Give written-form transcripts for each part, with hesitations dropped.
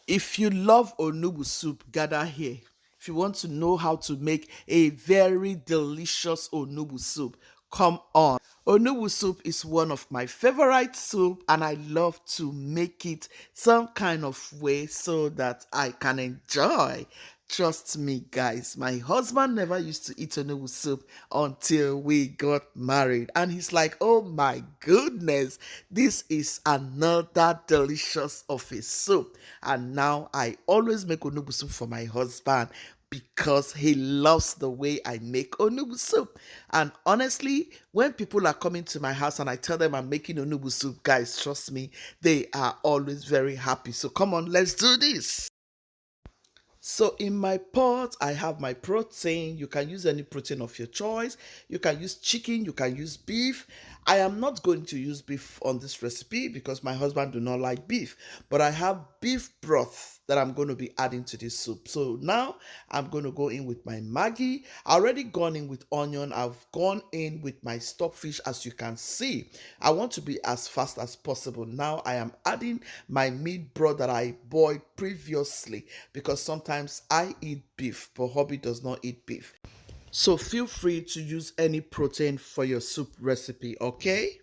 If you love onugbu soup, gather here. If you want to know how to make a very delicious onugbu soup, come on. Onugbu soup is one of my favorite soup and I love to make it some kind of way so that I can enjoy. Trust me, guys, my husband never used to eat onugbu soup until we got married. And he's like, oh my goodness, this is another delicious of a soup. And now I always make onugbu soup for my husband because he loves the way I make onugbu soup. And honestly, when people are coming to my house and I tell them I'm making onugbu soup, guys, trust me, they are always very happy. So come on, let's do this. So in my pot, I have my protein. You can use any protein of your choice. You can use chicken, you can use beef. I am not going to use beef on this recipe because my husband do not like beef. But I have beef broth that I'm going to be adding to this soup. So now I'm going to go in with my Maggi. I already gone in with onion. I've gone in with my stockfish, as you can see. I want to be as fast as possible. Now I am adding my meat broth that I boiled previously because sometimes I eat beef, but hubby does not eat beef. So feel free to use any protein for your soup recipe, okay?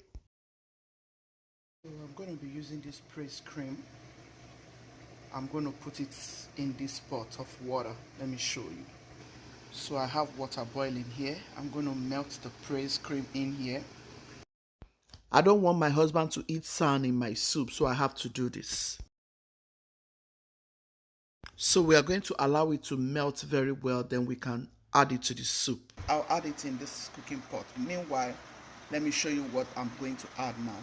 So I'm going to be using this praise cream. I'm going to put it in this pot of water. Let me show you. So I have water boiling here. I'm going to melt the praise cream in here. I don't want my husband to eat sand in my soup, so I have to do this. So we are going to allow it to melt very well, then we can add it to the soup. I'll add it in this cooking pot. Meanwhile, let me show you what I'm going to add now.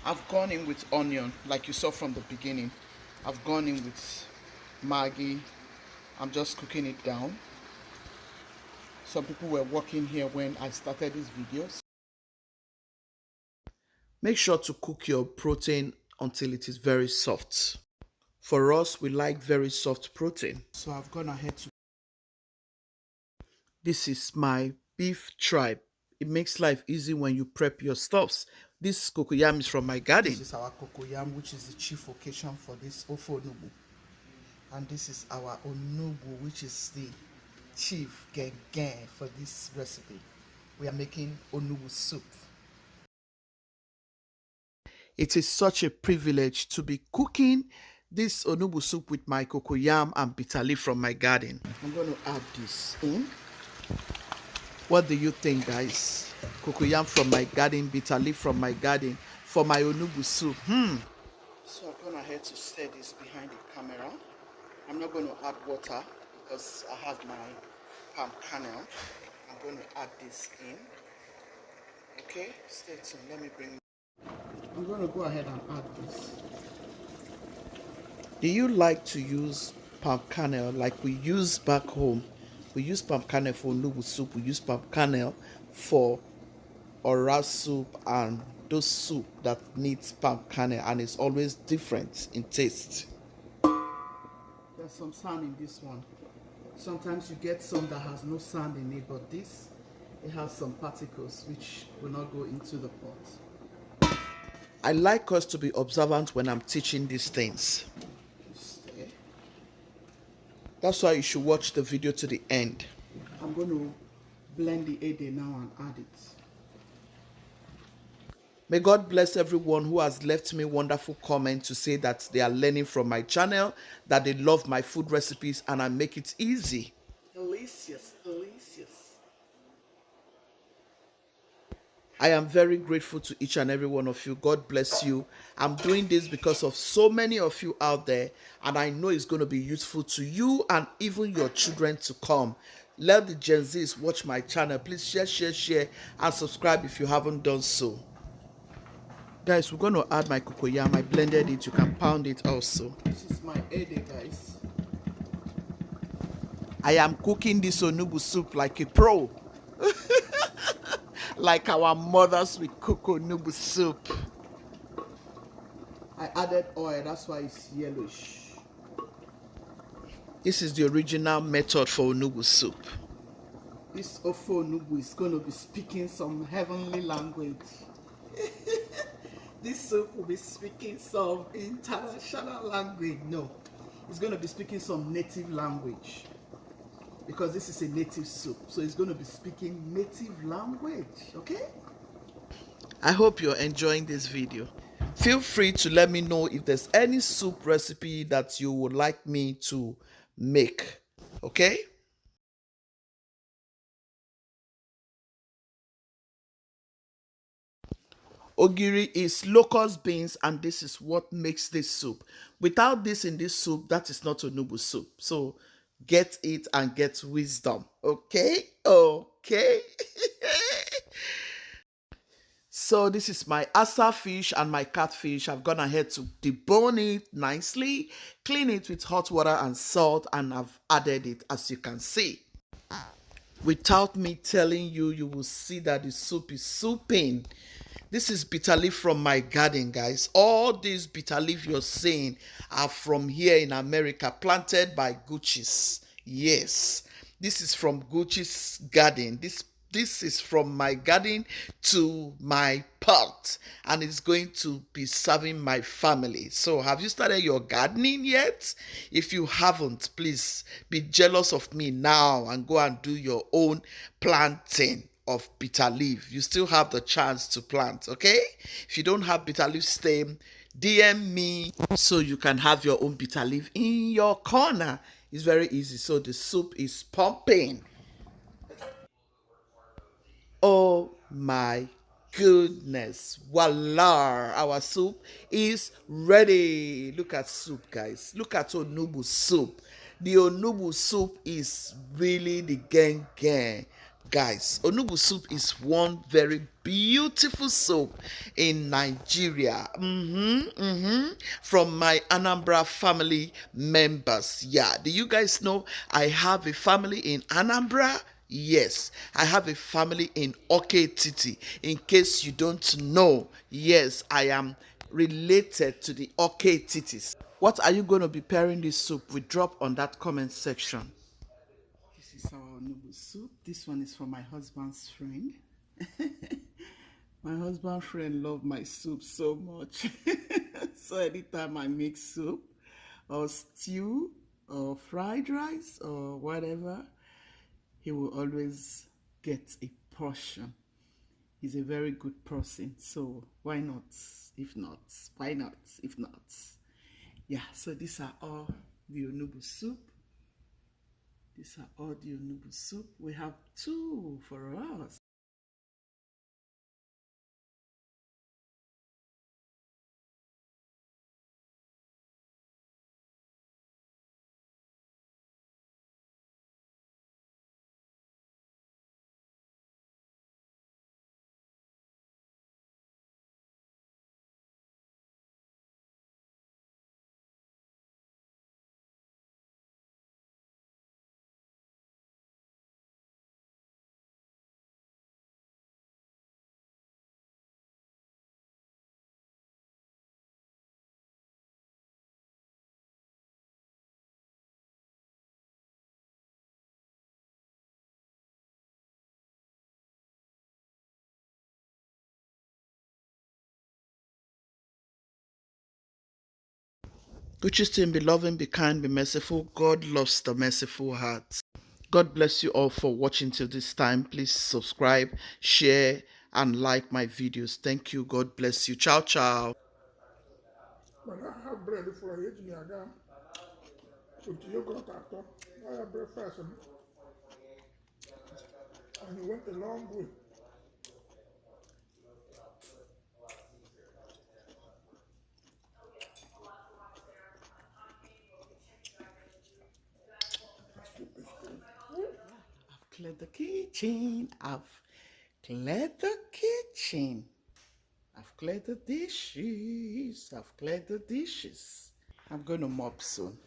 I've gone in with onion, like you saw from the beginning. I've gone in with Maggi. I'm just cooking it down. Some people were walking here when I started this video. Make sure to cook your protein until it is very soft. For us, we like very soft protein. So I've gone ahead to... This is my beef tripe. It makes life easy when you prep your stuffs. This cocoyam is from my garden. This is our cocoyam, which is the chief occasion for this OFE ONUGBU. And this is our ONUGBU, which is the chief genge for this recipe. We are making ONUGBU soup. It is such a privilege to be cooking this onugbu soup with my cocoyam and bitter leaf from my garden. I'm going to add this in. What do you think, guys? Cocoyam from my garden, bitter leaf from my garden for my onugbu soup. So I've gone ahead to stir this behind the camera. I'm not going to add water because I have my palm kernel. I'm going to add this in. Okay, stay tuned. Let me bring... I'm going to go ahead and add this. Do you like to use palm kernel like we use back home? We use palm kernel for onugbu soup. We use palm kernel for ora soup and those soup that needs palm kernel, and it's always different in taste. There's some sand in this one. Sometimes you get some that has no sand in it, but this, it has some particles which will not go into the pot. I like us to be observant when I'm teaching these things. That's why you should watch the video to the end. I'm going to blend the ede now and add it. May God bless everyone who has left me wonderful comments to say that they are learning from my channel, that they love my food recipes and I make it easy. Delicious, delicious. I am very grateful to each and every one of you. God bless you. I'm doing this because of so many of you out there, and I know it's going to be useful to you and even your children to come. Let the Gen Zs watch my channel. Please share, and subscribe if you haven't done so. Guys, we're going to add my cocoyam. I blended it. You can pound it also. This is my ede, guys. I am cooking this onugbu soup like a pro. Like our mothers with onugbu soup. I added oil, that's why it's yellowish. This is the original method for onugbu soup. This OFE ONUGBU is going to be speaking some heavenly language. This soup will be speaking some international language. No, He's going to be speaking some native language because this is a native soup. So he's going to be speaking native language, okay? I hope you're enjoying this video. Feel free to let me know if there's any soup recipe that you would like me to make, okay? Ogiri is locust beans, and this is what makes this soup. Without this in this soup, that is not ONUGBU soup. So get it and get wisdom. Okay? Okay. So this is my asa fish and my catfish. I've gone ahead to debone it nicely, clean it with hot water and salt, and I've added it, as you can see. Without me telling you, you will see that the soup is souping. This is bitter leaf from my garden, guys. All these bitter leaf you're seeing are from here in America, planted by Gucci's. Yes, this is from Gucci's garden. This is from my garden to my pot, and it's going to be serving my family. So have you started your gardening yet? If you haven't, please be jealous of me now and go and do your own planting of bitter leaf. You still have the chance to plant, okay? If you don't have bitter leaf stem, DM me so you can have your own bitter leaf in your corner. It's very easy. So the soup is pumping. Oh my goodness. Voila. Our soup is ready. Look at soup, guys. Look at ONUGBU soup. The ONUGBU soup is really the gang. Guys, ONUGBU soup is one very beautiful soup in Nigeria. From my Anambra family members. Yeah, do you guys know I have a family in Anambra? Yes, I have a family in Oketiti. In case you don't know, yes, I am related to the Oketitis. What are you going to be pairing this soup with? Drop on that comment section. This is our ONUGBU soup. This one is for my husband's friend. My husband's friend loves my soup so much. So anytime I make soup or stew or fried rice or whatever, he will always get a portion. He's a very good person, so why not? If not, why not? If not, yeah. So these are all the ONUGBU soup. These are all the ONUGBU soup. We have two for us. Gucci's team, be loving, be kind, be merciful. God loves the merciful heart. God bless you all for watching till this time. Please subscribe, share, and like my videos. Thank you. God bless you. Ciao, ciao. But I have bread for you. With yogurt after. I have breakfast. And you went a long way. I've cleared the kitchen. I've cleared the kitchen. I've cleared the dishes. I've cleared the dishes. I'm going to mop soon.